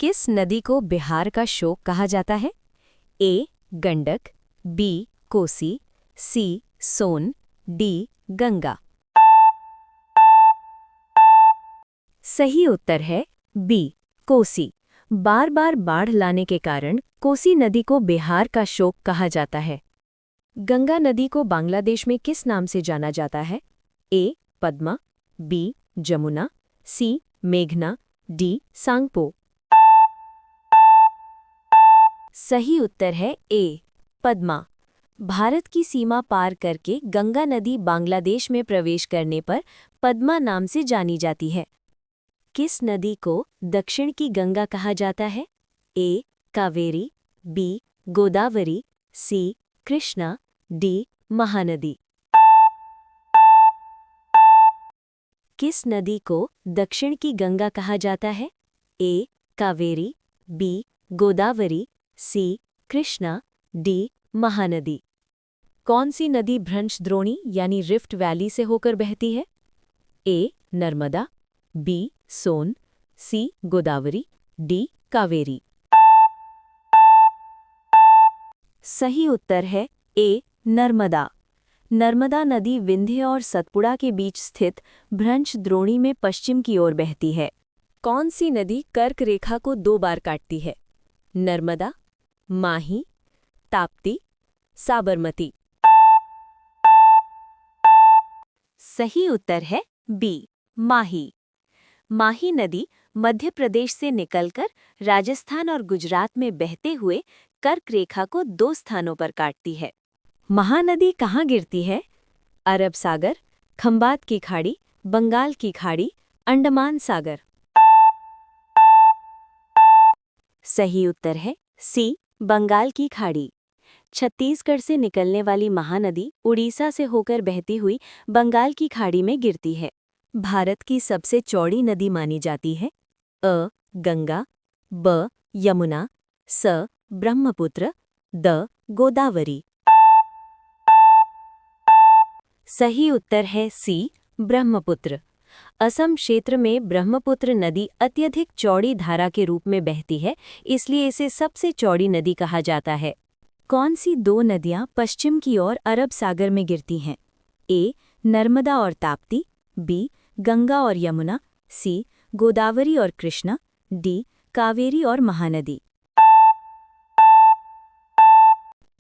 किस नदी को बिहार का शोक कहा जाता है? ए. गंडक, बी. कोसी, सी. सोन, डी. गंगा। सही उत्तर है बी. कोसी। बार बार बाढ़ लाने के कारण कोसी नदी को बिहार का शोक कहा जाता है। गंगा नदी को बांग्लादेश में किस नाम से जाना जाता है? ए. पद्मा, बी. जमुना, सी. मेघना, डी. सांगपो। सही उत्तर है ए. पद्मा। भारत की सीमा पार करके गंगा नदी बांग्लादेश में प्रवेश करने पर पद्मा नाम से जानी जाती है। किस नदी को दक्षिण की गंगा कहा जाता है? ए. कावेरी, बी. गोदावरी, सी. कृष्णा, डी. महानदी। किस नदी को दक्षिण की गंगा कहा जाता है? ए. कावेरी, बी. गोदावरी, सी. कृष्णा, डी. महानदी। कौन सी नदी भ्रंश द्रोणी यानी रिफ्ट वैली से होकर बहती है? ए. नर्मदा, बी. सोन, सी. गोदावरी, डी. कावेरी। सही उत्तर है ए. नर्मदा। नर्मदा नदी विंध्य और सतपुड़ा के बीच स्थित भ्रंश द्रोणी में पश्चिम की ओर बहती है। कौन सी नदी कर्क रेखा को 2 बार काटती है? नर्मदा, माही, ताप्ती, साबरमती। सही उत्तर है बी. माही। माही नदी मध्य प्रदेश से निकलकर राजस्थान और गुजरात में बहते हुए कर्क रेखा को 2 स्थानों पर काटती है। महानदी कहाँ गिरती है? अरब सागर, खंबात की खाड़ी, बंगाल की खाड़ी, अंडमान सागर। सही उत्तर है सी. बंगाल की खाड़ी। छत्तीसगढ़ से निकलने वाली महानदी उड़ीसा से होकर बहती हुई बंगाल की खाड़ी में गिरती है। भारत की सबसे चौड़ी नदी मानी जाती है? अ. गंगा, ब. यमुना, स. ब्रह्मपुत्र, द. गोदावरी। सही उत्तर है सी. ब्रह्मपुत्र। असम क्षेत्र में ब्रह्मपुत्र नदी अत्यधिक चौड़ी धारा के रूप में बहती है, इसलिए इसे सबसे चौड़ी नदी कहा जाता है। कौन सी 2 नदियां पश्चिम की ओर अरब सागर में गिरती हैं? ए. नर्मदा और ताप्ती, बी. गंगा और यमुना, सी. गोदावरी और कृष्णा, डी. कावेरी और महानदी।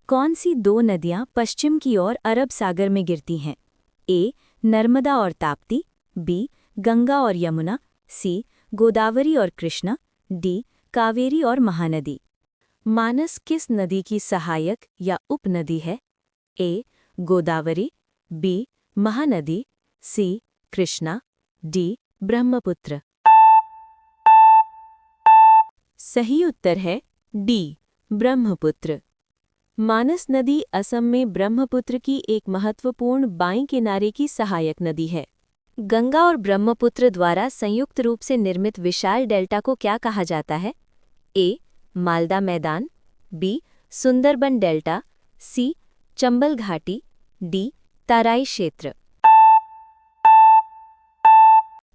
कौन सी 2 नदियां पश्चिम की ओर अरब सागर में गिरती हैं? ए. नर्मदा और ताप्ती, बी. गंगा और यमुना, सी. गोदावरी और कृष्णा, डी. कावेरी और महानदी। मानस किस नदी की सहायक या उपनदी है? ए. गोदावरी, बी. महानदी, सी. कृष्णा, डी. ब्रह्मपुत्र। सही उत्तर है डी. ब्रह्मपुत्र। मानस नदी असम में ब्रह्मपुत्र की एक महत्वपूर्ण बाईं किनारे की सहायक नदी है। गंगा और ब्रह्मपुत्र द्वारा संयुक्त रूप से निर्मित विशाल डेल्टा को क्या कहा जाता है? ए. मालदा मैदान, बी. सुंदरबन डेल्टा, सी. चंबल घाटी, डी. तराई क्षेत्र।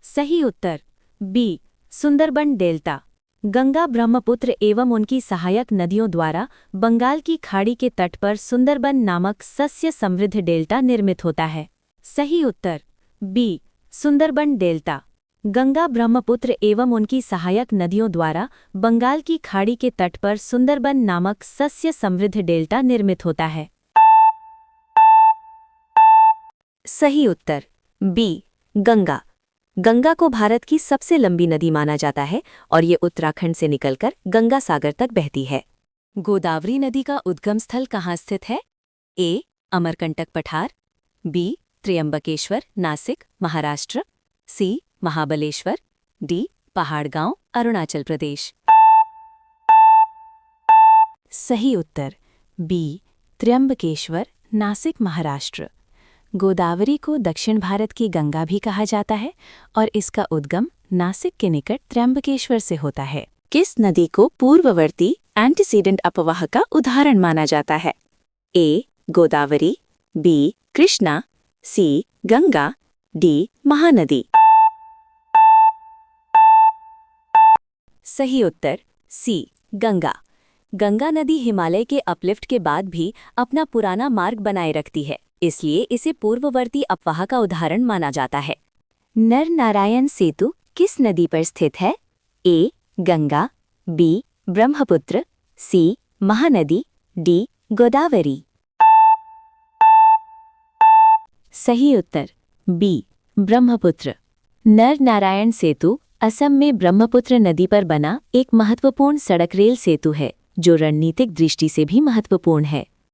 सही उत्तर बी. सुंदरबन डेल्टा। गंगा, ब्रह्मपुत्र एवं उनकी सहायक नदियों द्वारा बंगाल की खाड़ी के तट पर सुंदरबन नामक सस्य समृद्ध डेल्टा निर्मित होता है। सही उत्तर बी. सुंदरबन डेल्टा। गंगा, ब्रह्मपुत्र एवं उनकी सहायक नदियों द्वारा बंगाल की खाड़ी के तट पर सुंदरबन नामक सस्य समृद्ध डेल्टा निर्मित होता है। सही उत्तर बी. गंगा। गंगा को भारत की सबसे लंबी नदी माना जाता है और ये उत्तराखंड से निकलकर गंगा सागर तक बहती है। गोदावरी नदी का उद्गम स्थल कहाँ स्थित है? ए. अमरकंटक पठार, बी. त्र्यंबकेश्वर, नासिक, महाराष्ट्र, सी. महाबलेश्वर, डी. पहाड़गांव, अरुणाचल प्रदेश। सही उत्तर बी. त्र्यंबकेश्वर, नासिक, महाराष्ट्र। गोदावरी को दक्षिण भारत की गंगा भी कहा जाता है और इसका उद्गम नासिक के निकट त्र्यंबकेश्वर से होता है। किस नदी को पूर्ववर्ती एंटीसीडेंट अपवाह का उदाहरण माना जाता है? ए. गोदावरी, बी. कृष्णा, सी. गंगा, डी. महानदी। सही उत्तर सी गंगा। गंगा नदी हिमालय के अपलिफ्ट के बाद भी अपना पुराना मार्ग बनाए रखती है, इसलिए इसे पूर्ववर्ती अपवाह का उदाहरण माना जाता है। नर नारायण सेतु किस नदी पर स्थित है? ए गंगा, बी ब्रह्मपुत्र, सी महानदी, डी गोदावरी। सही उत्तर बी ब्रह्मपुत्र। नर नारायण सेतु असम में ब्रह्मपुत्र नदी पर बना एक महत्वपूर्ण सड़क रेल सेतु है, जो रणनीतिक दृष्टि से भी महत्वपूर्ण है।